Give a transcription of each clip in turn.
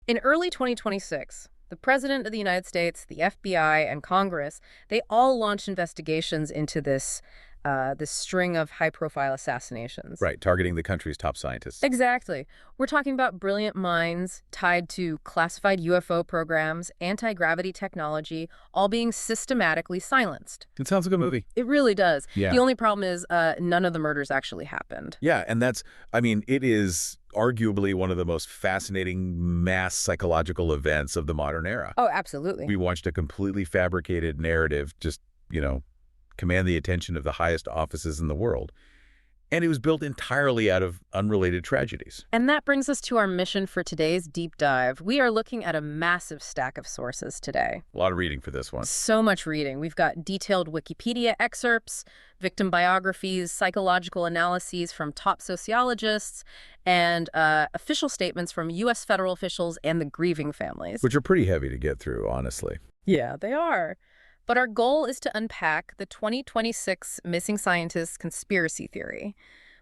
In early 2026, the President of the United States, the FBI, and Congress, they all launched investigations into this string of high-profile assassinations. Right, targeting the country's top scientists. Exactly. We're talking about brilliant minds tied to classified UFO programs, anti-gravity technology, all being systematically silenced. It sounds like a movie. It really does. Yeah. The only problem is none of the murders actually happened. Yeah, and it is arguably one of the most fascinating mass psychological events of the modern era. Oh, absolutely. We watched a completely fabricated narrative just, command the attention of the highest offices in the world. And it was built entirely out of unrelated tragedies. And that brings us to our mission for today's deep dive. We are looking at a massive stack of sources today. A lot of reading for this one. So much reading. We've got detailed Wikipedia excerpts, victim biographies, psychological analyses from top sociologists, and official statements from U.S. federal officials and the grieving families. Which are pretty heavy to get through, honestly. Yeah, they are. But our goal is to unpack the 2026 missing scientists conspiracy theory.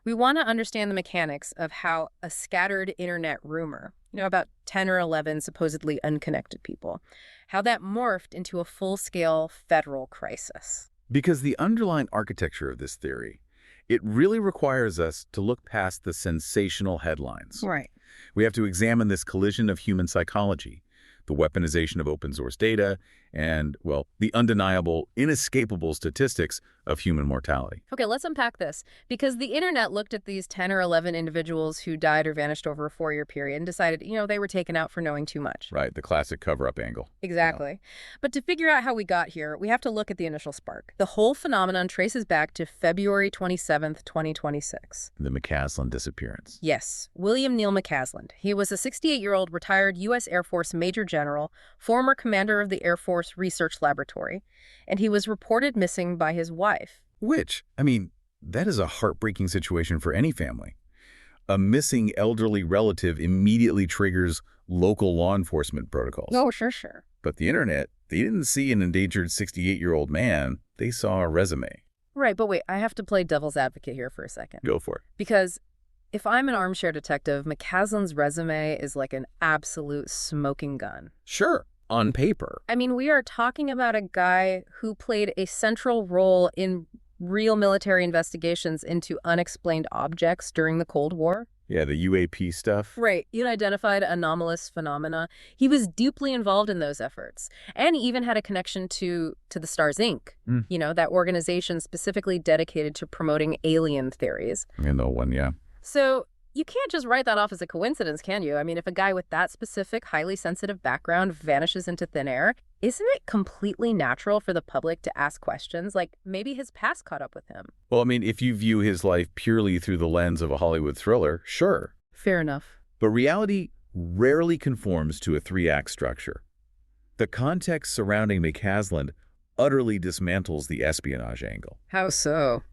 We want to understand the mechanics of how a scattered internet rumor, about 10 or 11 supposedly unconnected people, how that morphed into a full-scale federal crisis. Because the underlying architecture of this theory, it really requires us to look past the sensational headlines. Right. We have to examine this collision of human psychology, the weaponization of open-source data, and, well, the undeniable, inescapable statistics of human mortality. Okay, let's unpack this. Because the internet looked at these 10 or 11 individuals who died or vanished over a 4-year period and decided, they were taken out for knowing too much. Right, the classic cover-up angle. Exactly. But to figure out how we got here, we have to look at the initial spark. The whole phenomenon traces back to February 27th, 2026. The McCaslin disappearance. Yes, William Neal McCaslin. He was a 68-year-old retired U.S. Air Force Major General, former commander of the Air Force Research Laboratory, and he was reported missing by his wife. Which, that is a heartbreaking situation for any family. A missing elderly relative immediately triggers local law enforcement protocols. Oh, sure. But the internet, they didn't see an endangered 68-year-old man. They saw a resume. Right, but wait, I have to play devil's advocate here for a second. Go for it. Because if I'm an armchair detective, McCaslin's resume is like an absolute smoking gun. Sure, on paper. We are talking about a guy who played a central role in real military investigations into unexplained objects during the Cold War. Yeah, the UAP stuff. Right. Unidentified anomalous phenomena. He was deeply involved in those efforts. And he even had a connection to the STARS, Inc., that organization specifically dedicated to promoting alien theories. I know one, yeah. So you can't just write that off as a coincidence, can you? If a guy with that specific, highly sensitive background vanishes into thin air, isn't it completely natural for the public to ask questions like maybe his past caught up with him? Well, if you view his life purely through the lens of a Hollywood thriller, sure. Fair enough. But reality rarely conforms to a 3-act structure. The context surrounding McCaslin utterly dismantles the espionage angle. How so?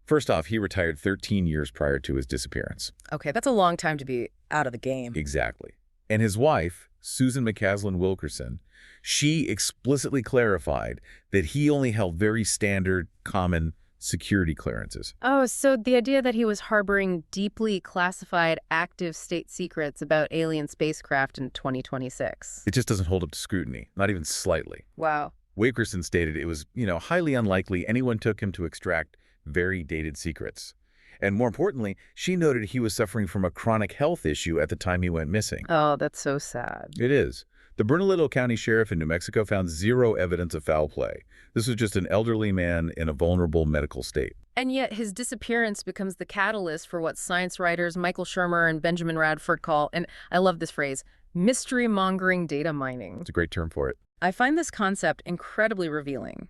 First off, he retired 13 years prior to his disappearance. Okay, that's a long time to be out of the game. Exactly. And his wife, Susan McCaslin Wilkerson, she explicitly clarified that he only held very standard, common security clearances. Oh, so the idea that he was harboring deeply classified active state secrets about alien spacecraft in 2026. It just doesn't hold up to scrutiny, not even slightly. Wow. Wilkerson stated it was, highly unlikely anyone took him to extract very dated secrets. And more importantly, she noted he was suffering from a chronic health issue at the time he went missing. Oh, that's so sad. It is. The Bernalillo County Sheriff in New Mexico found zero evidence of foul play. This was just an elderly man in a vulnerable medical state. And yet his disappearance becomes the catalyst for what science writers Michael Shermer and Benjamin Radford call, and I love this phrase, mystery-mongering data mining. It's a great term for it. I find this concept incredibly revealing.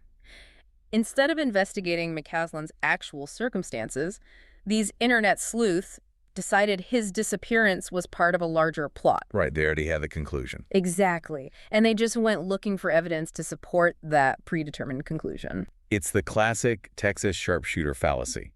Instead of investigating McCaslin's actual circumstances, these internet sleuths decided his disappearance was part of a larger plot. Right, they already had the conclusion. Exactly. And they just went looking for evidence to support that predetermined conclusion. It's the classic Texas sharpshooter fallacy,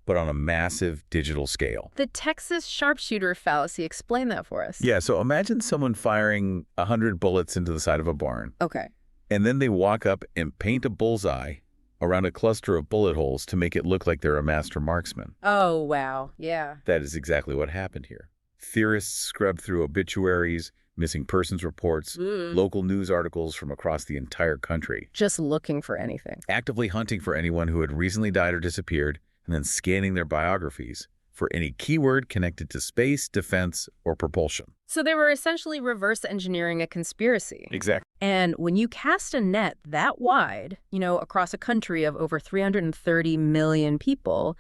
but on a massive digital scale. The Texas sharpshooter fallacy, explain that for us. Yeah, so imagine someone firing 100 bullets into the side of a barn. Okay. And then they walk up and paint a bullseye around a cluster of bullet holes to make it look like they're a master marksman. Oh, wow. Yeah. That is exactly what happened here. Theorists scrubbed through obituaries, missing persons reports, local news articles from across the entire country, Just looking for anything. actively hunting for anyone who had recently died or disappeared, and then scanning their biographies for any keyword connected to space, defense, or propulsion. So they were essentially reverse engineering a conspiracy. Exactly. And when you cast a net that wide, across a country of over 330 million people,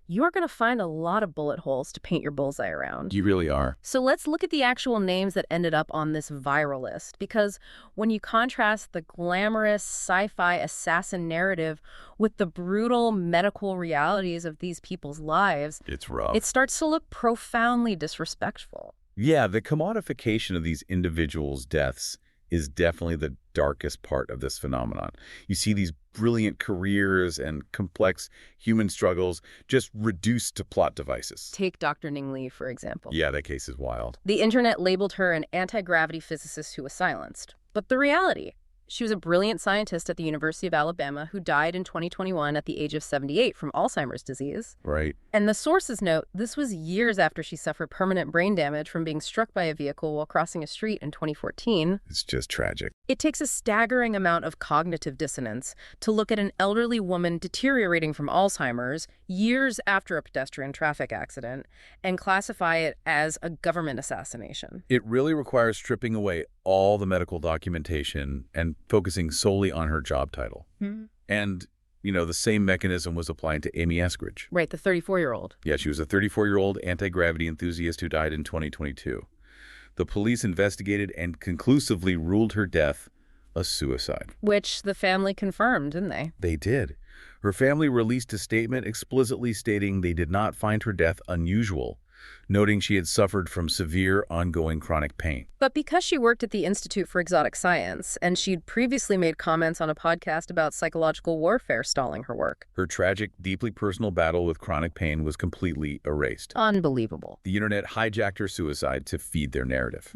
you're going to find a lot of bullet holes to paint your bullseye around. You really are. So let's look at the actual names that ended up on this viral list, because when you contrast the glamorous sci-fi assassin narrative with the brutal medical realities of these people's lives, It's rough. it starts to look profoundly disrespectful. Yeah, the commodification of these individuals' deaths is definitely the darkest part of this phenomenon. You see these brilliant careers and complex human struggles just reduced to plot devices. Take Dr. Ning Li, for example. Yeah, that case is wild. The internet labeled her an anti-gravity physicist who was silenced. But the reality, she was a brilliant scientist at the University of Alabama who died in 2021 at the age of 78 from Alzheimer's disease. Right. And the sources note this was years after she suffered permanent brain damage from being struck by a vehicle while crossing a street in 2014. It's just tragic. It takes a staggering amount of cognitive dissonance to look at an elderly woman deteriorating from Alzheimer's years after a pedestrian traffic accident and classify it as a government assassination. It really requires stripping away all the medical documentation and focusing solely on her job title. And, the same mechanism was applied to Amy Eskridge. Right, the 34-year-old. Yeah, she was a 34-year-old anti-gravity enthusiast who died in 2022. The police investigated and conclusively ruled her death a suicide. Which the family confirmed, didn't they? They did. Her family released a statement explicitly stating they did not find her death unusual, noting she had suffered from severe ongoing chronic pain. But because she worked at the Institute for Exotic Science, and she'd previously made comments on a podcast about psychological warfare stalling her work. Her tragic, deeply personal battle with chronic pain was completely erased. Unbelievable. The internet hijacked her suicide to feed their narrative.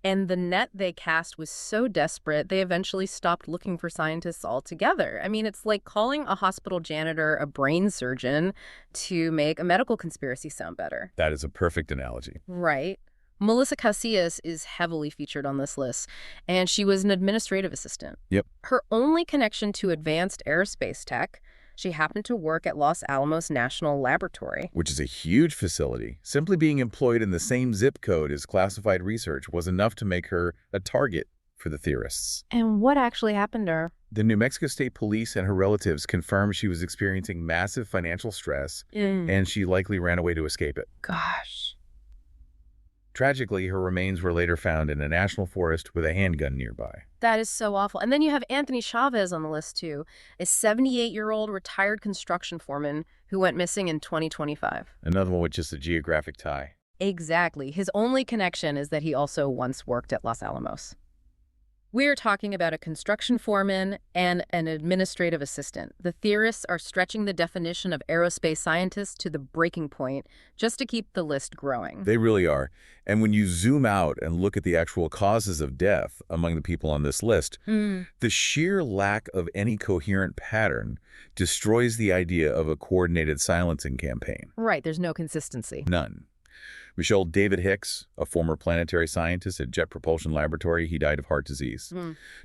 And the net they cast was so desperate, they eventually stopped looking for scientists altogether. I mean, it's like calling a hospital janitor a brain surgeon to make a medical conspiracy sound better. That is a perfect analogy. Right. Melissa Casillas is heavily featured on this list, and she was an administrative assistant. Yep. Her only connection to advanced aerospace tech, she happened to work at Los Alamos National Laboratory. Which is a huge facility. Simply being employed in the same zip code as classified research was enough to make her a target for the theorists. And what actually happened to her? The New Mexico State Police and her relatives confirmed she was experiencing massive financial stress, and she likely ran away to escape it. Gosh. Tragically, her remains were later found in a national forest with a handgun nearby. That is so awful. And then you have Anthony Chavez on the list, too, a 78-year-old retired construction foreman who went missing in 2025. Another one with just a geographic tie. Exactly. His only connection is that he also once worked at Los Alamos. We're talking about a construction foreman and an administrative assistant. The theorists are stretching the definition of aerospace scientists to the breaking point just to keep the list growing. They really are. And when you zoom out and look at the actual causes of death among the people on this list, the sheer lack of any coherent pattern destroys the idea of a coordinated silencing campaign. Right, there's no consistency. None. Michelle David Hicks, a former planetary scientist at Jet Propulsion Laboratory, he died of heart disease.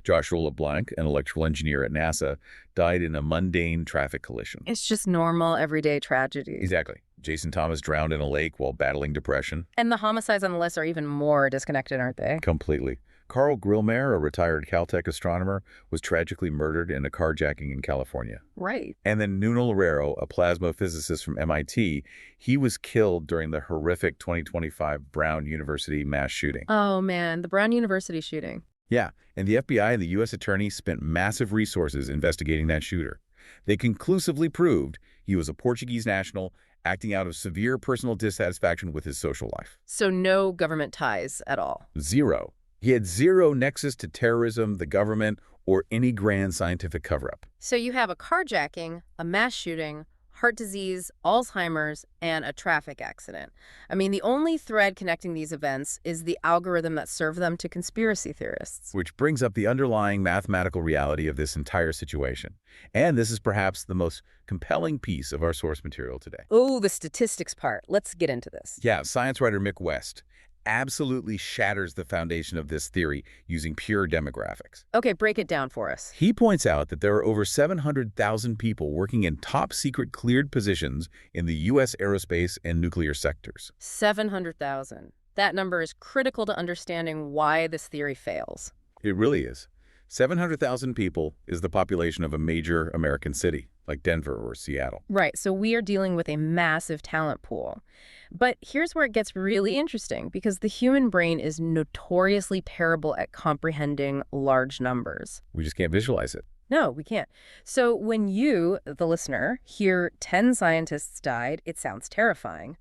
Joshua LeBlanc, an electrical engineer at NASA, died in a mundane traffic collision. It's just normal, everyday tragedy. Exactly. Jason Thomas drowned in a lake while battling depression. And the homicides on the list are even more disconnected, aren't they? Completely. Carl Grillmeyer, a retired Caltech astronomer, was tragically murdered in a carjacking in California. Right. And then Nuno Loureiro, a plasma physicist from MIT, he was killed during the horrific 2025 Brown University mass shooting. Oh, man, the Brown University shooting. Yeah, and the FBI and the U.S. Attorney spent massive resources investigating that shooter. They conclusively proved he was a Portuguese national acting out of severe personal dissatisfaction with his social life. So no government ties at all. Zero. He had zero nexus to terrorism, the government, or any grand scientific cover-up. So you have a carjacking, a mass shooting, heart disease, Alzheimer's, and a traffic accident. I mean, the only thread connecting these events is the algorithm that served them to conspiracy theorists. Which brings up the underlying mathematical reality of this entire situation. And this is perhaps the most compelling piece of our source material today. Oh, the statistics part. Let's get into this. Yeah, science writer Mick West absolutely shatters the foundation of this theory using pure demographics. Okay, break it down for us. He points out that there are over 700,000 people working in top-secret cleared positions in the U.S. aerospace and nuclear sectors. 700,000. That number is critical to understanding why this theory fails. It really is. 700,000 people is the population of a major American city, like Denver or Seattle. Right, so we are dealing with a massive talent pool. But here's where it gets really interesting, because the human brain is notoriously terrible at comprehending large numbers. We just can't visualize it. No, we can't. So when you, the listener, hear 10 scientists died, it sounds terrifying.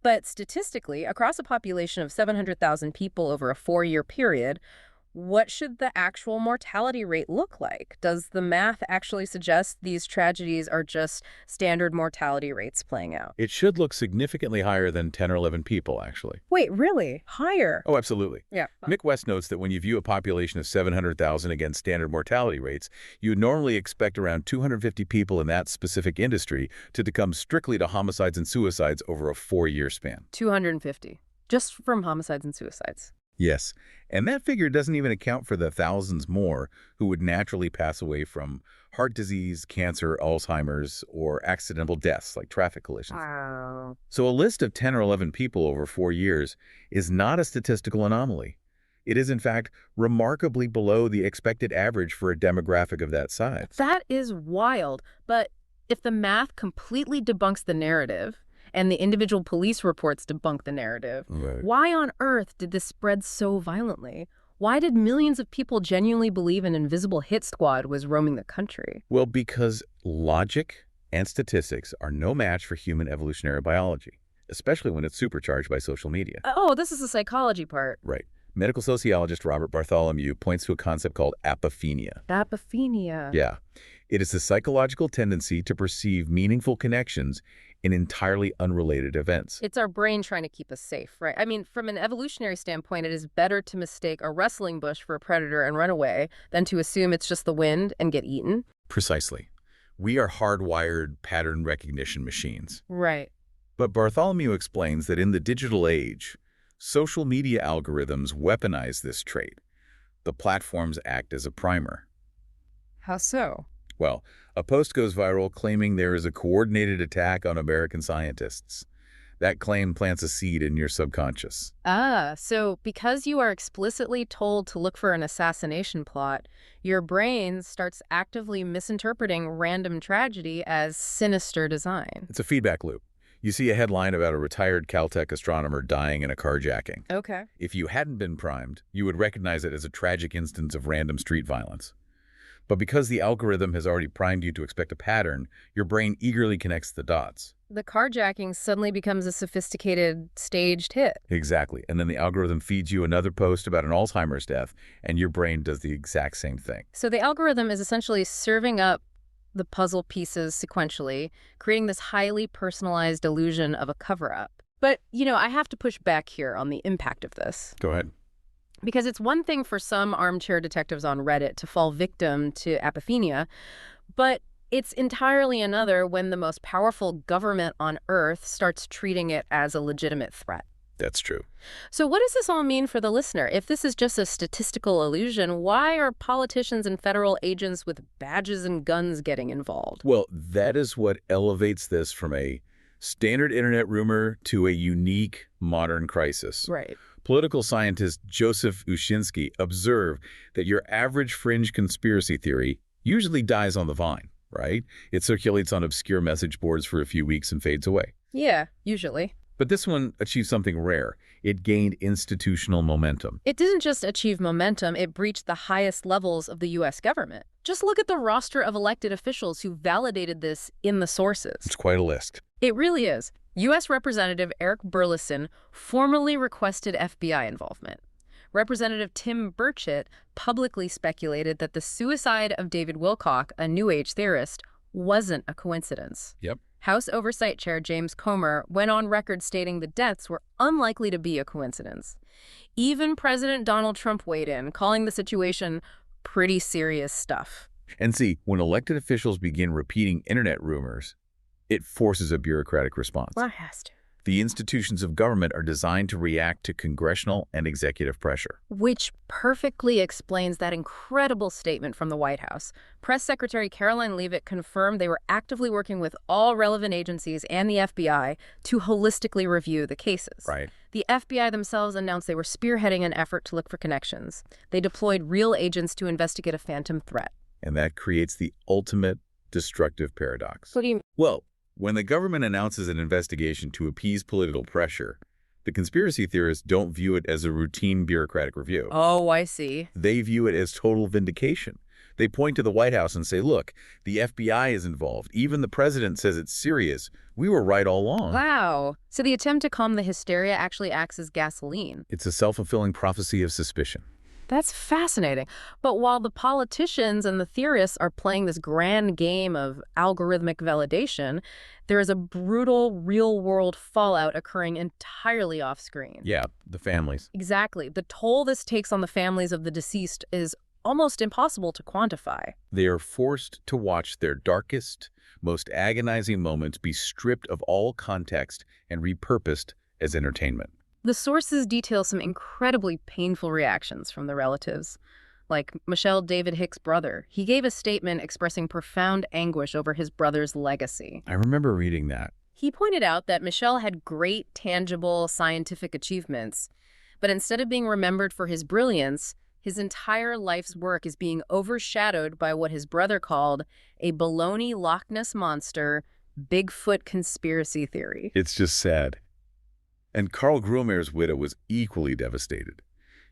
But statistically, across a population of 700,000 people over a 4-year period, what should the actual mortality rate look like? Does the math actually suggest these tragedies are just standard mortality rates playing out? It should look significantly higher than 10 or 11 people, actually. Wait, really? Higher? Oh, absolutely. Yeah. Mick West notes that when you view a population of 700,000 against standard mortality rates, you would normally expect around 250 people in that specific industry to succumb strictly to homicides and suicides over a 4-year span. 250. Just from homicides and suicides. Yes, and that figure doesn't even account for the thousands more who would naturally pass away from heart disease, cancer, Alzheimer's, or accidental deaths like traffic collisions. Wow. So a list of 10 or 11 people over 4 years is not a statistical anomaly. It is, in fact, remarkably below the expected average for a demographic of that size. That is wild. But if the math completely debunks the narrative, and the individual police reports debunk the narrative, Right. why on earth did this spread so violently? Why did millions of people genuinely believe an invisible hit squad was roaming the country? Well, because logic and statistics are no match for human evolutionary biology, especially when it's supercharged by social media. Oh, this is the psychology part. Right. Medical sociologist Robert Bartholomew points to a concept called apophenia. Apophenia. Yeah. It is the psychological tendency to perceive meaningful connections in entirely unrelated events. It's our brain trying to keep us safe, right? I mean, from an evolutionary standpoint, it is better to mistake a rustling bush for a predator and run away than to assume it's just the wind and get eaten. Precisely. We are hardwired pattern recognition machines. Right. But Bartholomew explains that in the digital age, social media algorithms weaponize this trait. The platforms act as a primer. How so? Well, a post goes viral claiming there is a coordinated attack on American scientists. That claim plants a seed in your subconscious. Ah, so because you are explicitly told to look for an assassination plot, your brain starts actively misinterpreting random tragedy as sinister design. It's a feedback loop. You see a headline about a retired Caltech astronomer dying in a carjacking. Okay. If you hadn't been primed, you would recognize it as a tragic instance of random street violence. But because the algorithm has already primed you to expect a pattern, your brain eagerly connects the dots. The carjacking suddenly becomes a sophisticated, staged hit. Exactly. And then the algorithm feeds you another post about an Alzheimer's death, and your brain does the exact same thing. So the algorithm is essentially serving up the puzzle pieces sequentially, creating this highly personalized illusion of a cover-up. But, I have to push back here on the impact of this. Go ahead. Because it's one thing for some armchair detectives on Reddit to fall victim to apophenia, but it's entirely another when the most powerful government on Earth starts treating it as a legitimate threat. That's true. So what does this all mean for the listener? If this is just a statistical illusion, why are politicians and federal agents with badges and guns getting involved? Well, that is what elevates this from a standard internet rumor to a unique modern crisis. Right. Political scientist Joseph Ushinsky observed that your average fringe conspiracy theory usually dies on the vine, right? It circulates on obscure message boards for a few weeks and fades away. Yeah, usually. But this one achieved something rare. It gained institutional momentum. It didn't just achieve momentum, it breached the highest levels of the U.S. government. Just look at the roster of elected officials who validated this in the sources. It's quite a list. It really is. U.S. Representative Eric Burleson formally requested FBI involvement. Representative Tim Burchett publicly speculated that the suicide of David Wilcock, a New Age theorist, wasn't a coincidence. Yep. House Oversight Chair James Comer went on record stating the deaths were unlikely to be a coincidence. Even President Donald Trump weighed in, calling the situation pretty serious stuff. And see, when elected officials begin repeating internet rumors, it forces a bureaucratic response. Well, it has to. The institutions of government are designed to react to congressional and executive pressure. Which perfectly explains that incredible statement from the White House. Press Secretary Caroline Leavitt confirmed they were actively working with all relevant agencies and the FBI to holistically review the cases. Right. The FBI themselves announced they were spearheading an effort to look for connections. They deployed real agents to investigate a phantom threat. And that creates the ultimate destructive paradox. What do you mean? Well, when the government announces an investigation to appease political pressure, the conspiracy theorists don't view it as a routine bureaucratic review. Oh, I see. They view it as total vindication. They point to the White House and say, look, the FBI is involved. Even the president says it's serious. We were right all along. Wow. So the attempt to calm the hysteria actually acts as gasoline. It's a self-fulfilling prophecy of suspicion. That's fascinating. But while the politicians and the theorists are playing this grand game of algorithmic validation, there is a brutal real-world fallout occurring entirely off-screen. Yeah, the families. Exactly. The toll this takes on the families of the deceased is almost impossible to quantify. They are forced to watch their darkest, most agonizing moments be stripped of all context and repurposed as entertainment. The sources detail some incredibly painful reactions from the relatives. Like Michelle David Hicks' brother. He gave a statement expressing profound anguish over his brother's legacy. I remember reading that. He pointed out that Michelle had great, tangible scientific achievements, but instead of being remembered for his brilliance, his entire life's work is being overshadowed by what his brother called a baloney Loch Ness monster, Bigfoot conspiracy theory. It's just sad. And Carl Grumer's widow was equally devastated.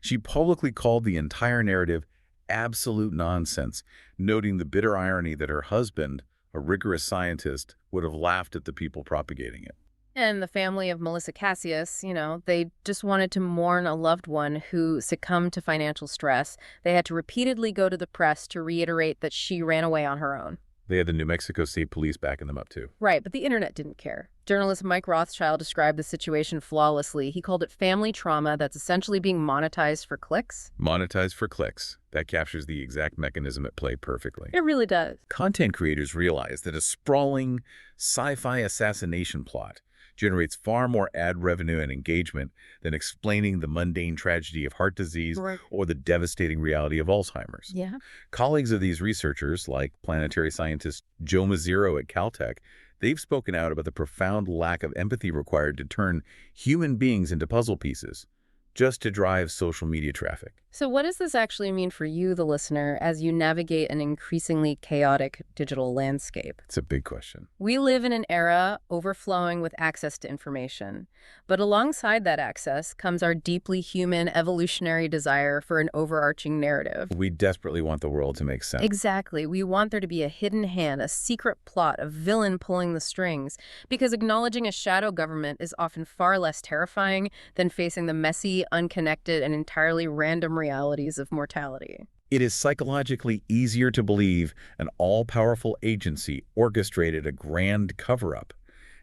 She publicly called the entire narrative absolute nonsense, noting the bitter irony that her husband, a rigorous scientist, would have laughed at the people propagating it. And the family of Melissa Cassius, they just wanted to mourn a loved one who succumbed to financial stress. They had to repeatedly go to the press to reiterate that she ran away on her own. They had the New Mexico State Police backing them up, too. Right, but the internet didn't care. Journalist Mike Rothschild described the situation flawlessly. He called it family trauma that's essentially being monetized for clicks. Monetized for clicks. That captures the exact mechanism at play perfectly. It really does. Content creators realize that a sprawling sci-fi assassination plot generates far more ad revenue and engagement than explaining the mundane tragedy of heart disease or the devastating reality of Alzheimer's. Yeah. Colleagues of these researchers, like planetary scientist Joe Mazzero at Caltech, they've spoken out about the profound lack of empathy required to turn human beings into puzzle pieces just to drive social media traffic. So what does this actually mean for you, the listener, as you navigate an increasingly chaotic digital landscape? It's a big question. We live in an era overflowing with access to information. But alongside that access comes our deeply human evolutionary desire for an overarching narrative. We desperately want the world to make sense. Exactly. We want there to be a hidden hand, a secret plot, a villain pulling the strings. Because acknowledging a shadow government is often far less terrifying than facing the messy, unconnected, and entirely random realities of mortality. It is psychologically easier to believe an all-powerful agency orchestrated a grand cover-up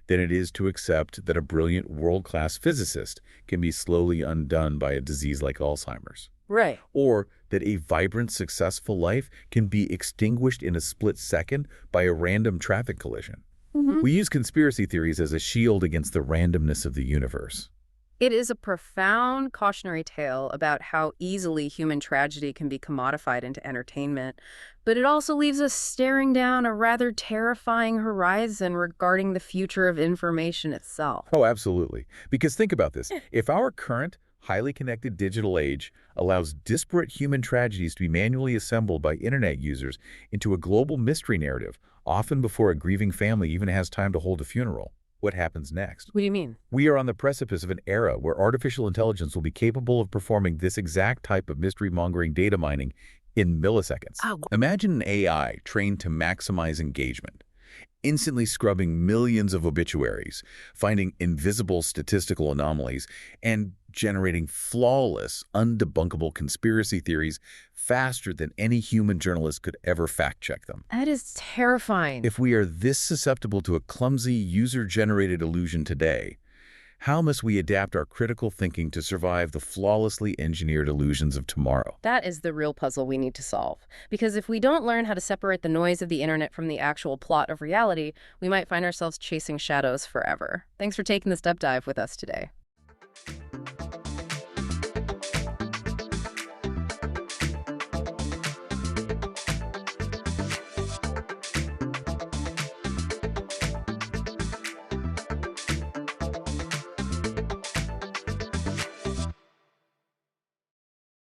than it is to accept that a brilliant world-class physicist can be slowly undone by a disease like Alzheimer's. Right. Or that a vibrant, successful life can be extinguished in a split second by a random traffic collision. We use conspiracy theories as a shield against the randomness of the universe. It is a profound cautionary tale about how easily human tragedy can be commodified into entertainment, but it also leaves us staring down a rather terrifying horizon regarding the future of information itself. Oh, absolutely. Because think about this. If our current, highly connected digital age allows disparate human tragedies to be manually assembled by internet users into a global mystery narrative, often before a grieving family even has time to hold a funeral, what happens next? What do you mean? We are on the precipice of an era where artificial intelligence will be capable of performing this exact type of mystery-mongering data mining in milliseconds. Imagine an AI trained to maximize engagement, instantly scrubbing millions of obituaries, finding invisible statistical anomalies, and generating flawless, undebunkable conspiracy theories faster than any human journalist could ever fact-check them. That is terrifying. If we are this susceptible to a clumsy, user-generated illusion today, How must we adapt our critical thinking to survive the flawlessly engineered illusions of tomorrow? That is the real puzzle we need to solve. Because if we don't learn how to separate the noise of the internet from the actual plot of reality, we might find ourselves chasing shadows forever. Thanks for taking this deep dive with us today.